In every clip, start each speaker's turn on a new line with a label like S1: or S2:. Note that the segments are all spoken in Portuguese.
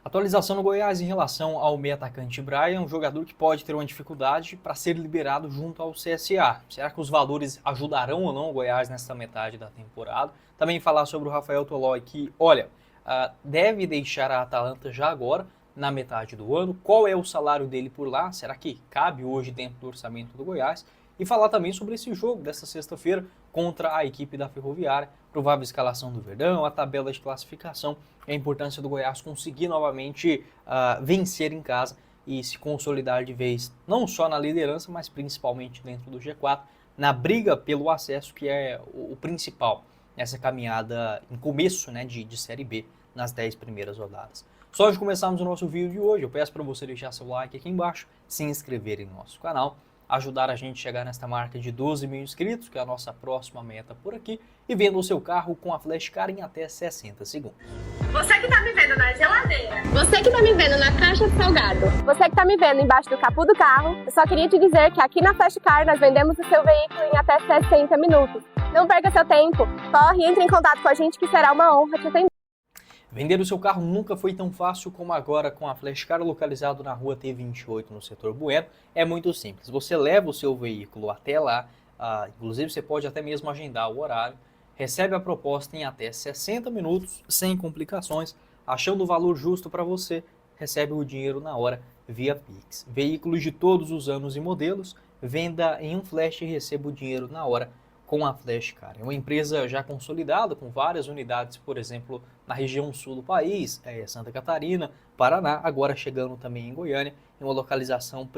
S1: Atualização no Goiás em relação ao meio atacante Brian, um jogador que pode ter uma dificuldade para ser liberado junto ao CSA. Será que os valores ajudarão ou não o Goiás nesta metade da temporada? Também falar sobre o Rafael Tolói, que, olha, deve deixar a Atalanta já agora, na metade do ano. Qual é o salário dele por lá? Será que cabe hoje dentro do orçamento do Goiás? E falar também sobre esse jogo desta sexta-feira contra a equipe da Ferroviária, provável escalação do Verdão, a tabela de classificação e a importância do Goiás conseguir novamente vencer em casa e se consolidar de vez, não só na liderança, mas principalmente dentro do G4, na briga pelo acesso, que é o principal nessa caminhada em começo, né, de Série B nas 10 primeiras rodadas. Só de começarmos o nosso vídeo de hoje, eu peço para você deixar seu like aqui embaixo, se inscrever em nosso canal, ajudar a gente a chegar nesta marca de 12 mil inscritos, que é a nossa próxima meta por aqui, e venda o seu carro com a Flash Car em até 60 segundos.
S2: Você que tá me vendo na geladeira.
S3: Você que tá me vendo na caixa de salgado. Você que tá me vendo embaixo do capô do carro. Eu só queria te dizer que aqui na Flash Car nós vendemos o seu veículo em até 60 minutos. Não perca seu tempo. Corre e entre em contato com a gente que será uma honra te atender.
S1: Vender o seu carro nunca foi tão fácil como agora com a Flash Car, localizado na rua T28, no setor Bueno. É muito simples. Você leva o seu veículo até lá, inclusive você pode até mesmo agendar o horário, recebe a proposta em até 60 minutos, sem complicações, achando o valor justo para você, recebe o dinheiro na hora via Pix. Veículos de todos os anos e modelos, venda em um flash e receba o dinheiro na hora com a Flash Car. É uma empresa já consolidada, com várias unidades, por exemplo, na região sul do país, Santa Catarina, Paraná, agora chegando também em Goiânia, em uma localização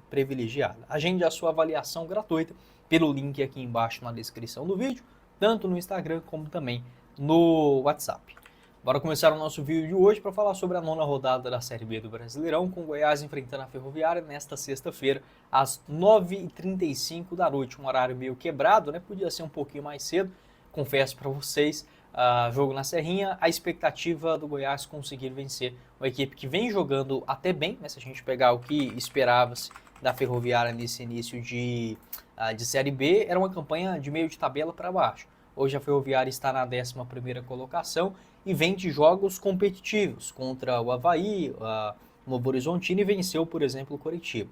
S1: privilegiada. Agende a sua avaliação gratuita pelo link aqui embaixo na descrição do vídeo, tanto no Instagram como também no WhatsApp. Bora começar o nosso vídeo de hoje para falar sobre a 9ª rodada da Série B do Brasileirão, com o Goiás enfrentando a Ferroviária nesta sexta-feira, às 9h35 da noite. Um horário meio quebrado, né? Podia ser um pouquinho mais cedo, confesso para vocês. Jogo na Serrinha, a expectativa do Goiás conseguir vencer uma equipe que vem jogando até bem, né? Se a gente pegar o que esperava-se da Ferroviária nesse início de Série B, era uma campanha de meio de tabela para baixo. Hoje a Ferroviária está na 11ª colocação e vem de jogos competitivos contra o Avaí, o Novo Horizontino, e venceu, por exemplo, o Coritiba.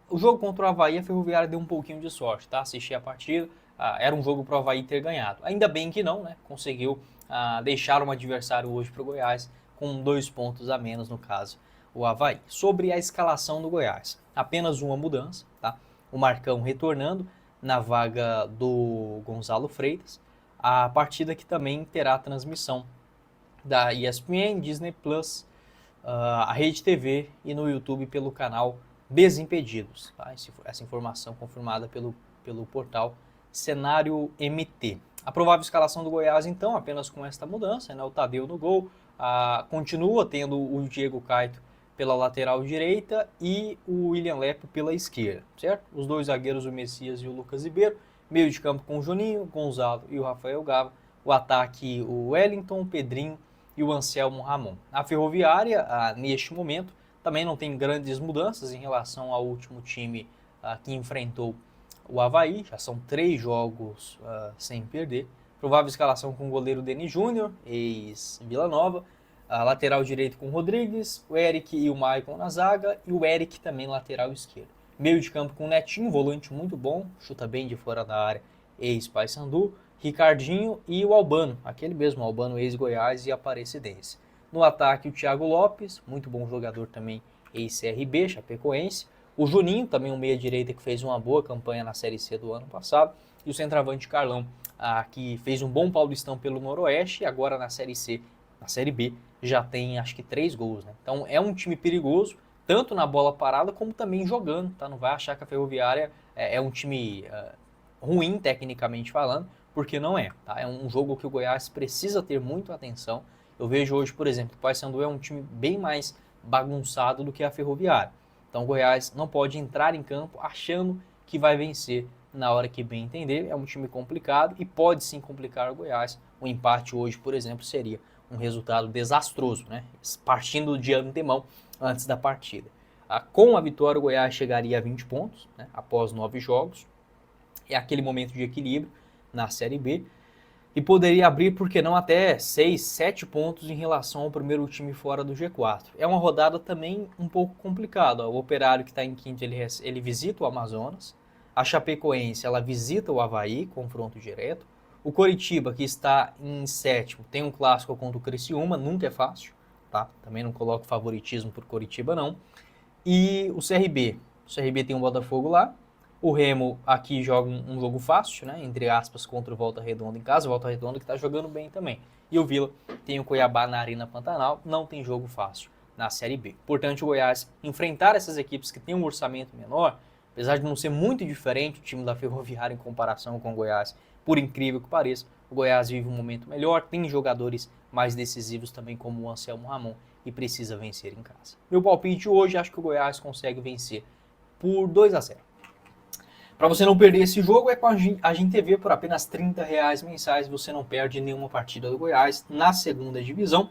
S1: O jogo contra o Avaí, a Ferroviária deu um pouquinho de sorte, tá? Assisti a partida, era um jogo para o Avaí ter ganhado. Ainda bem que não, né? Conseguiu deixar um adversário hoje para o Goiás com 2 pontos a menos, no caso, o Avaí. Sobre a escalação do Goiás, apenas uma mudança, tá? O Marcão retornando na vaga do Gonzalo Freitas. A partida que também terá transmissão da ESPN, Disney Plus, a Rede TV e no YouTube pelo canal Desimpedidos. Tá? Essa informação confirmada pelo portal Cenário MT. A provável escalação do Goiás, então, apenas com esta mudança, né? O Tadeu no gol, continua tendo o Diego Caetto pela lateral direita e o William Lepo pela esquerda, certo? Os dois zagueiros, o Messias e o Lucas Ribeiro. Meio de campo com o Juninho, Gonzalo e o Rafael Gava. O ataque, o Wellington, o Pedrinho e o Anselmo Ramon. A Ferroviária, neste momento, também não tem grandes mudanças em relação ao último time que enfrentou o Avaí. Já são 3 jogos sem perder. Provável escalação com o goleiro Denis Júnior, ex-Vila Nova. Lateral direito com o Rodrigues, o Eric e o Maicon na zaga. E o Eric também lateral esquerdo. Meio de campo com o Netinho, volante muito bom, chuta bem de fora da área, ex-Paysandu, Ricardinho e o Albano, aquele mesmo Albano, ex-Goiás e Aparecidense. No ataque o Thiago Lopes, muito bom jogador também, ex-CRB, chapecoense. O Juninho, também um meia-direita que fez uma boa campanha na Série C do ano passado. E o centroavante Carlão, que fez um bom paulistão pelo Noroeste e agora na Série C, na Série B, já tem acho que 3 gols. Né? Então é um time perigoso, tanto na bola parada como também jogando, tá? Não vai achar que a Ferroviária é um time ruim, tecnicamente falando, porque não é, tá? É um jogo que o Goiás precisa ter muito atenção. Eu vejo hoje, por exemplo, o Paysandu é um time bem mais bagunçado do que a Ferroviária. Então o Goiás não pode entrar em campo achando que vai vencer na hora que bem entender. É um time complicado e pode sim complicar o Goiás. O empate hoje, por exemplo, seria um resultado desastroso, né? Partindo de antemão antes da partida. Com a vitória, o Goiás chegaria a 20 pontos, né, após 9 jogos. É aquele momento de equilíbrio na Série B. e poderia abrir, por que não, até 6, 7 pontos em relação ao primeiro time fora do G4. É uma rodada também um pouco complicada. O Operário, que está em quinto, ele visita o Amazonas. A Chapecoense, ela visita o Avaí, confronto direto. O Coritiba, que está em sétimo, tem um clássico contra o Criciúma, nunca é fácil, tá? Também não coloco favoritismo por Coritiba, não. E o CRB. O CRB tem um Botafogo lá. O Remo aqui joga um jogo fácil, né? Entre aspas, contra o Volta Redonda em casa. O Volta Redonda que está jogando bem também. E o Vila tem o Cuiabá na Arena Pantanal. Não tem jogo fácil na Série B. Portanto, o Goiás enfrentar essas equipes que têm um orçamento menor, apesar de não ser muito diferente o time da Ferroviária em comparação com o Goiás, por incrível que pareça, o Goiás vive um momento melhor, tem jogadores mais decisivos também como o Anselmo Ramon e precisa vencer em casa. Meu palpite hoje, acho que o Goiás consegue vencer por 2-0. Para você não perder esse jogo, é com a Agin TV por apenas R$30 mensais. Você não perde nenhuma partida do Goiás na segunda divisão.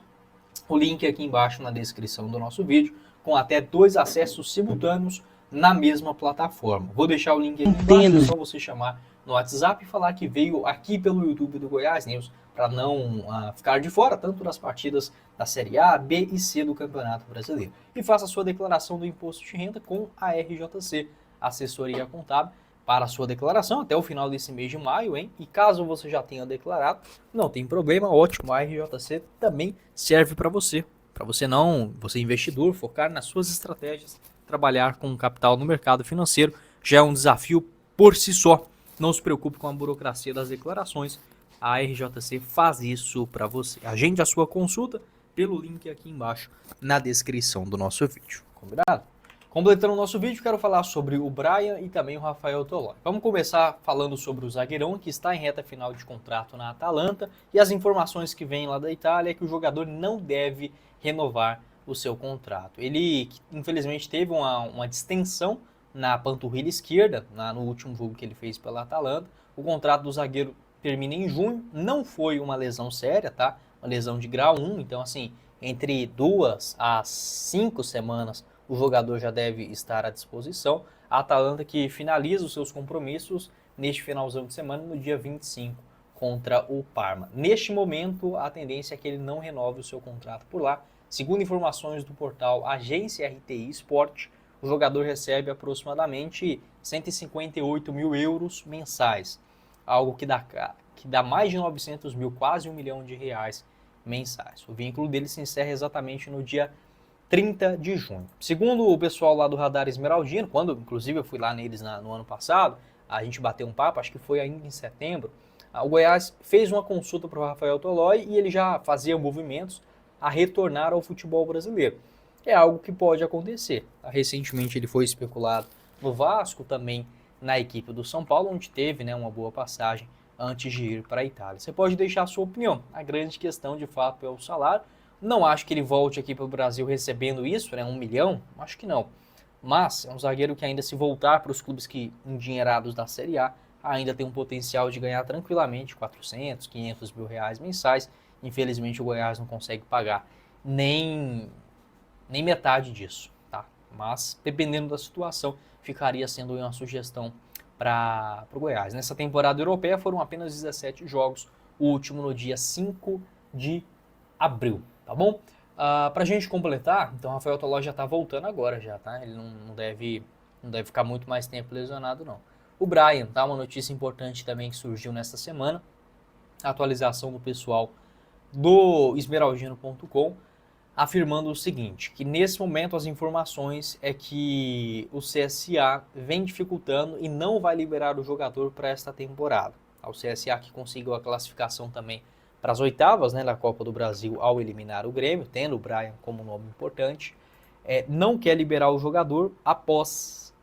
S1: O link aqui embaixo na descrição do nosso vídeo, com até 2 acessos simultâneos na mesma plataforma. Vou deixar o link aqui embaixo, é só você chamar no WhatsApp e falar que veio aqui pelo YouTube do Goiás News, para não ficar de fora tanto das partidas da Série A, B e C do Campeonato Brasileiro. E faça a sua declaração do Imposto de Renda com a RJC, Assessoria Contábil, para a sua declaração até o final desse mês de maio, hein? E caso você já tenha declarado, não tem problema, ótimo, a RJC também serve para você. Para você investidor, focar nas suas estratégias, trabalhar com capital no mercado financeiro, já é um desafio por si só. Não se preocupe com a burocracia das declarações, a RJC faz isso para você. Agende a sua consulta pelo link aqui embaixo na descrição do nosso vídeo, combinado? Completando o nosso vídeo, quero falar sobre o Brian e também o Rafael Toloi. Vamos começar falando sobre o zagueirão, que está em reta final de contrato na Atalanta, e as informações que vêm lá da Itália é que o jogador não deve renovar o seu contrato. Ele, infelizmente, teve uma distensão na panturrilha esquerda, no último jogo que ele fez pela Atalanta. O contrato do zagueiro termina em junho, não foi uma lesão séria, tá? Uma lesão de grau 1, então assim, entre 2 a 5 semanas o jogador já deve estar à disposição. A Atalanta que finaliza os seus compromissos neste finalzão de semana, no dia 25, contra o Parma. Neste momento, a tendência é que ele não renove o seu contrato por lá. Segundo informações do portal Agência RTI Sport, o jogador recebe aproximadamente 158 mil euros mensais, algo que dá mais de 900 mil, quase R$1 milhão mensais. O vínculo dele se encerra exatamente no dia 30 de junho. Segundo o pessoal lá do Radar Esmeraldino, quando inclusive eu fui lá neles no ano passado, a gente bateu um papo, acho que foi ainda em setembro, o Goiás fez uma consulta para o Rafael Toloi e ele já fazia movimentos a retornar ao futebol brasileiro. É algo que pode acontecer. Recentemente ele foi especulado no Vasco, também na equipe do São Paulo, onde teve uma boa passagem antes de ir para a Itália. Você pode deixar a sua opinião. A grande questão de fato é o salário. Não acho que ele volte aqui para o Brasil recebendo isso, R$1 milhão, acho que não. Mas é um zagueiro que ainda, se voltar para os clubes que endinheirados da Série A, ainda tem um potencial de ganhar tranquilamente 400, 500 mil reais mensais. Infelizmente o Goiás não consegue pagar nem metade disso, tá? Mas dependendo da situação, ficaria sendo uma sugestão para o Goiás. Nessa temporada europeia foram apenas 17 jogos, o último no dia 5 de abril. Tá bom? Para a gente completar, então o Rafael Toloi já está voltando agora, já, tá? Ele não deve ficar muito mais tempo lesionado, não. O Brian, tá? Uma notícia importante também que surgiu nesta semana, a atualização do pessoal do esmeraldino.com, afirmando o seguinte, que nesse momento as informações é que o CSA vem dificultando e não vai liberar o jogador para esta temporada. O CSA que conseguiu a classificação também para as oitavas da Copa do Brasil ao eliminar o Grêmio, tendo o Brian como nome importante, não quer liberar o jogador após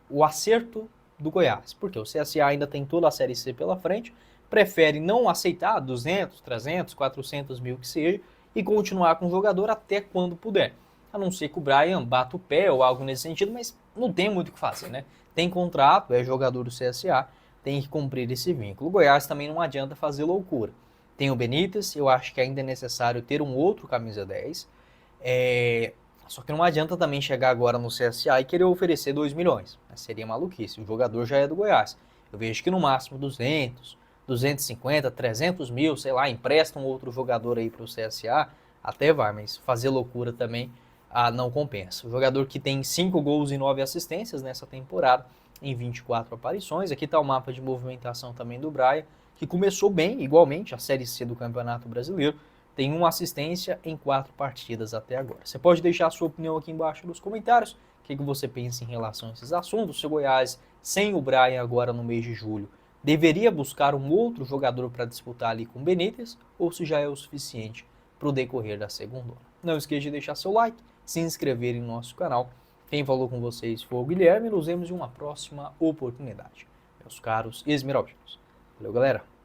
S1: o acerto do Goiás, porque o CSA ainda tem toda a Série C pela frente, prefere não aceitar 200, 300, 400 mil que seja e continuar com o jogador até quando puder. A não ser que o Brian bata o pé ou algo nesse sentido, mas não tem muito o que fazer, né? Tem contrato, é jogador do CSA, tem que cumprir esse vínculo. O Goiás também não adianta fazer loucura. Tem o Benítez, eu acho que ainda é necessário ter um outro camisa 10. Só que não adianta também chegar agora no CSA e querer oferecer 2 milhões. Seria maluquice, o jogador já é do Goiás. Eu vejo que no máximo 200, 250, 300 mil, sei lá, empresta um outro jogador aí para o CSA, até vai, mas fazer loucura também não compensa. O jogador que tem 5 gols e 9 assistências nessa temporada, em 24 aparições. Aqui está o mapa de movimentação também do Braia, que começou bem, igualmente, a Série C do Campeonato Brasileiro. Tem 1 assistência em 4 partidas até agora. Você pode deixar a sua opinião aqui embaixo nos comentários. O que você pensa em relação a esses assuntos? Se o Goiás, sem o Braia agora no mês de julho, deveria buscar um outro jogador para disputar ali com o Benítez, ou se já é o suficiente para o decorrer da segunda hora. Não esqueça de deixar seu like, se inscrever em nosso canal. Quem falou com vocês foi o Guilherme, nos vemos em uma próxima oportunidade. Meus caros esmeraldinos. Valeu, galera!